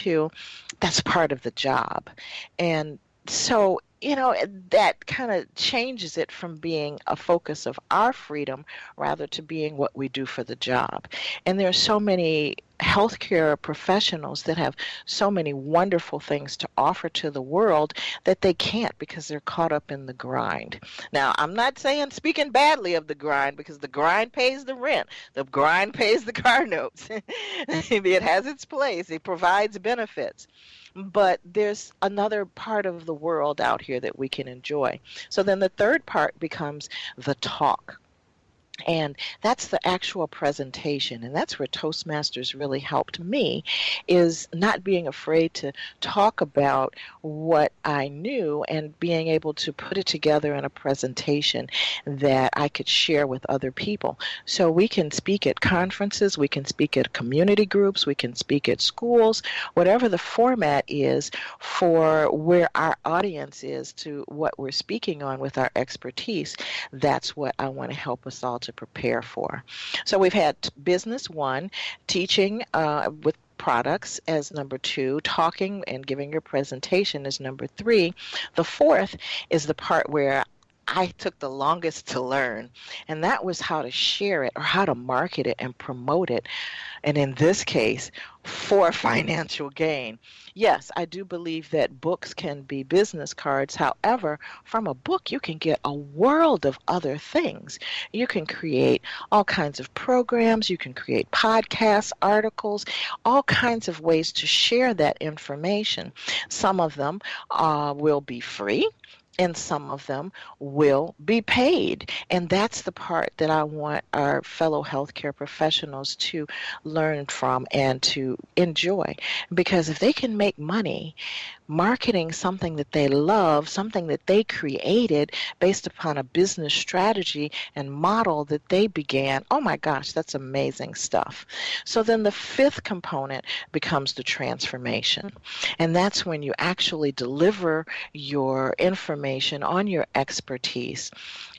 to, that's part of the job. And so, that kind of changes it from being a focus of our freedom rather to being what we do for the job. And there are so many healthcare professionals that have so many wonderful things to offer to the world that they can't because they're caught up in the grind. Now, I'm not speaking badly of the grind, because the grind pays the rent. The grind pays the car notes. It has its place. It provides benefits. But there's another part of the world out here that we can enjoy. So then the third part becomes the talk. And that's the actual presentation. And that's where Toastmasters really helped me, is not being afraid to talk about what I knew and being able to put it together in a presentation that I could share with other people. So we can speak at conferences, we can speak at community groups, we can speak at schools, whatever the format is for where our audience is to what we're speaking on with our expertise. That's what I want to help us all to prepare for. So we've had business 1, teaching with products as number 2, talking and giving your presentation as number 3. The fourth is the part where I took the longest to learn, and that was how to share it or how to market it and promote it. And in this case, for financial gain. Yes, I do believe that books can be business cards. However, from a book, you can get a world of other things. You can create all kinds of programs. You can create podcasts, articles, all kinds of ways to share that information. Some of them will be free, and some of them will be paid. And that's the part that I want our fellow healthcare professionals to learn from and to enjoy. Because if they can make money marketing something that they love, something that they created based upon a business strategy and model that they began, oh my gosh, that's amazing stuff. So then the fifth component becomes the transformation. And that's when you actually deliver your information on your expertise.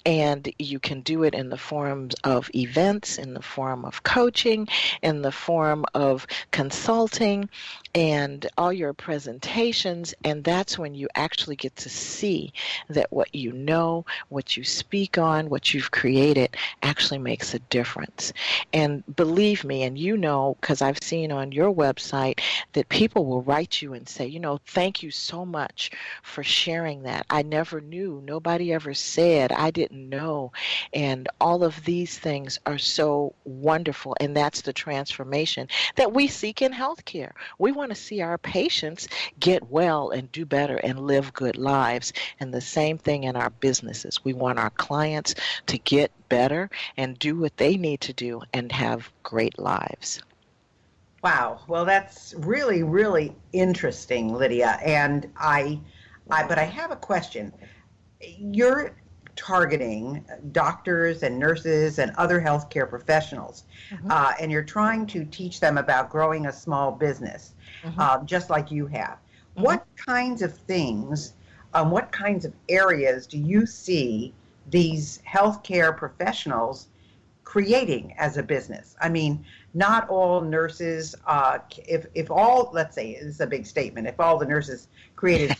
And you can do it in the forms of events, in the form of coaching, in the form of consulting, and all your presentations. And that's when you actually get to see that what you know, what you speak on, what you've created actually makes a difference. And believe me, and you know, because I've seen on your website that people will write you and say, thank you so much for sharing that. I never knew. Nobody ever said. I didn't know. And all of these things are so wonderful. And that's the transformation that we seek in healthcare. We want to see our patients get well and do better and live good lives. And the same thing in our businesses. We want our clients to get better and do what they need to do and have great lives. Wow. Well, that's really, really interesting, Lydia. And but I have a question. You're targeting doctors and nurses and other healthcare professionals, and you're trying to teach them about growing a small business, just like you have. What kinds of things, what kinds of areas do you see these healthcare professionals creating as a business? I mean, not all nurses, if all, let's say, this is a big statement, if all the nurses created,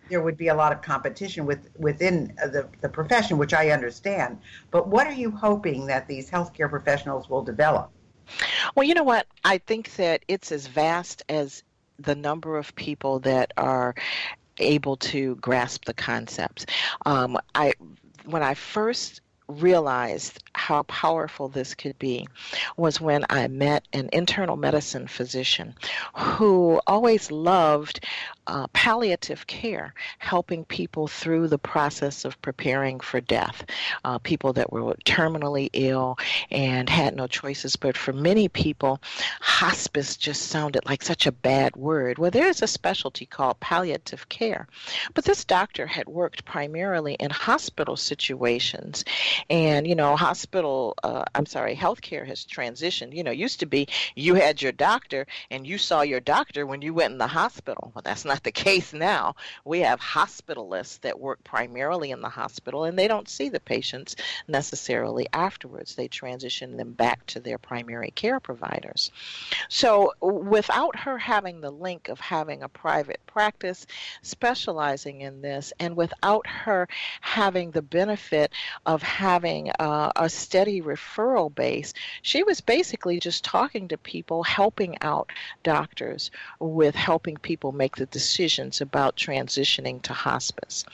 there would be a lot of competition within the profession, which I understand. But what are you hoping that these healthcare professionals will develop? Well, you know what? I think that it's as vast as the number of people that are able to grasp the concepts. When I first realized how powerful this could be was when I met an internal medicine physician who always loved palliative care, helping people through the process of preparing for death, people that were terminally ill and had no choices. But for many people, hospice just sounded like such a bad word. Well, there's a specialty called palliative care. But this doctor had worked primarily in hospital situations. And, healthcare has transitioned. Used to be you had your doctor and you saw your doctor when you went in the hospital. Well, that's not not the case now. We have hospitalists that work primarily in the hospital, and they don't see the patients necessarily afterwards. They transition them back to their primary care providers. So without her having the link of having a private practice specializing in this, and without her having the benefit of having a steady referral base, she was basically just talking to people, helping out doctors with helping people make the decisions about transitioning to hospice.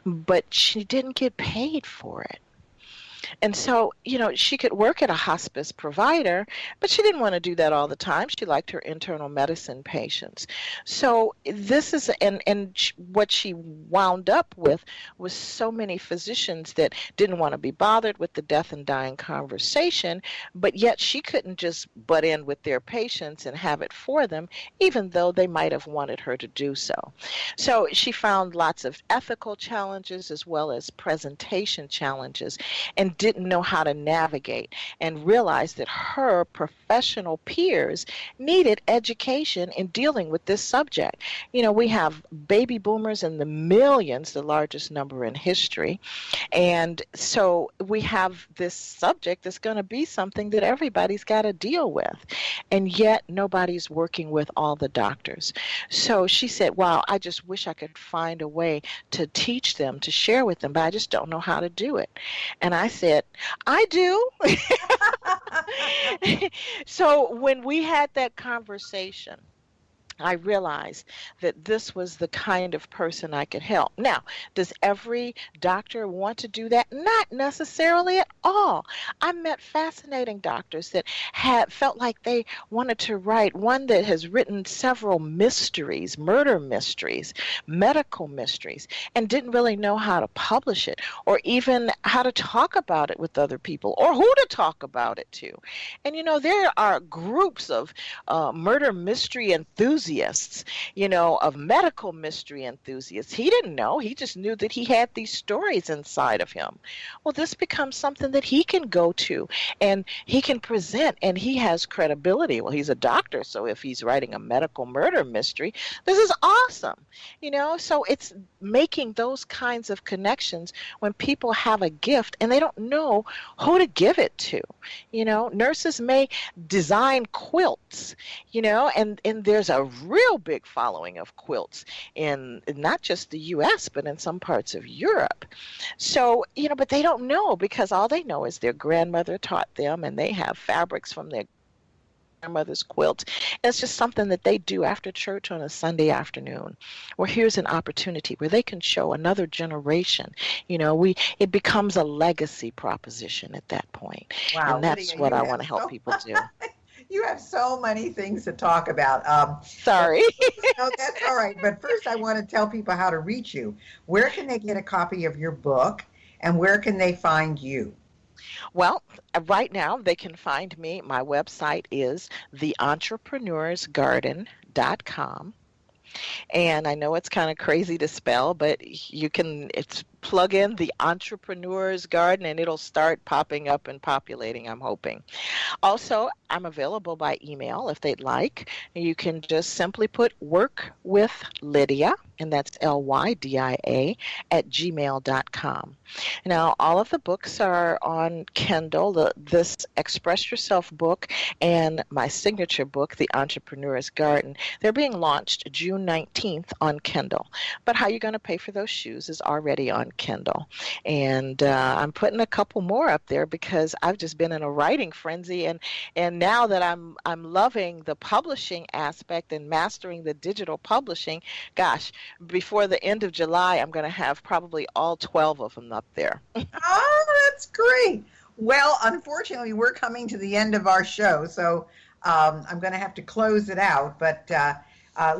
But she didn't get paid for it. And so, she could work at a hospice provider, but she didn't want to do that all the time. She liked her internal medicine patients. So this is, what she wound up with was so many physicians that didn't want to be bothered with the death and dying conversation, but yet she couldn't just butt in with their patients and have it for them, even though they might have wanted her to do so. So she found lots of ethical challenges as well as presentation challenges, and didn't know how to navigate, and realized that her professional peers needed education in dealing with this subject. We have baby boomers in the millions, the largest number in history. And so we have this subject that's going to be something that everybody's got to deal with. And yet nobody's working with all the doctors. So she said, wow, I just wish I could find a way to teach them, to share with them, but I just don't know how to do it. And I said, I do. So when we had that conversation, I realized that this was the kind of person I could help. Now, does every doctor want to do that? Not necessarily at all. I met fascinating doctors that had felt like they wanted to write. One that has written several mysteries, murder mysteries, medical mysteries, and didn't really know how to publish it or even how to talk about it with other people or who to talk about it to. And, there are groups of murder mystery enthusiasts, of medical mystery enthusiasts. He didn't know. He just knew that he had these stories inside of him. Well, this becomes something that he can go to and he can present, and he has credibility. Well, he's a doctor, so if he's writing a medical murder mystery, this is awesome. So it's making those kinds of connections when people have a gift and they don't know who to give it to. Nurses may design quilts, and there's a real big following of quilts in not just the U.S., but in some parts of Europe. So, but they don't know, because all they know is their grandmother taught them, and they have fabrics from their grandmother's quilt. And it's just something that they do after church on a Sunday afternoon. Well, here's an opportunity where they can show another generation. It becomes a legacy proposition at that point. Wow, and that's Lydia, what I want to help people do. You have so many things to talk about. Sorry. No, that's all right. But first, I want to tell people how to reach you. Where can they get a copy of your book, and where can they find you? Well, right now they can find me. My website is theentrepreneur'sgarden.com. And I know it's kind of crazy to spell, but it's plug in the Entrepreneur's Garden and it'll start popping up and populating, I'm hoping. Also, I'm available by email if they'd like. You can just simply put work with Lydia, and that's Lydia @gmail.com. Now, all of the books are on Kindle. This Express Yourself book and my signature book, The Entrepreneur's Garden, they're being launched June 19th on Kindle. But how you're going to pay for those shoes is already on Kindle. And I'm putting a couple more up there because I've just been in a writing frenzy. And now that I'm loving the publishing aspect and mastering the digital publishing, gosh, before the end of July, I'm going to have probably all 12 of them up there. Oh, that's great. Well, unfortunately, we're coming to the end of our show, so I'm going to have to close it out. But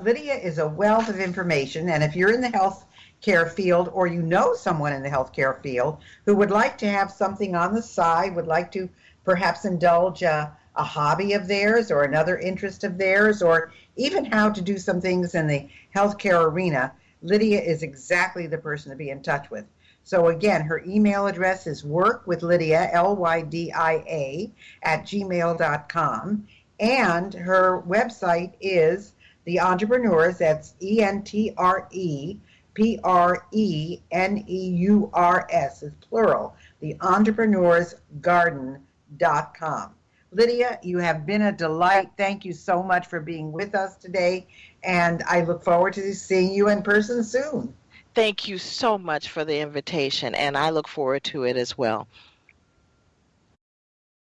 Lydia is a wealth of information, and if you're in the healthcare field or you know someone in the healthcare field who would like to have something on the side, would like to perhaps indulge a hobby of theirs or another interest of theirs, or even how to do some things in the healthcare arena, Lydia is exactly the person to be in touch with. So again, her email address is workwithlydia, Lydia, @gmail.com. And her website is The Entrepreneurs, that's Entrepreneurs, is plural, theentrepreneursgarden.com. Lydia, you have been a delight. Thank you so much for being with us today, and I look forward to seeing you in person soon. Thank you so much for the invitation, and I look forward to it as well.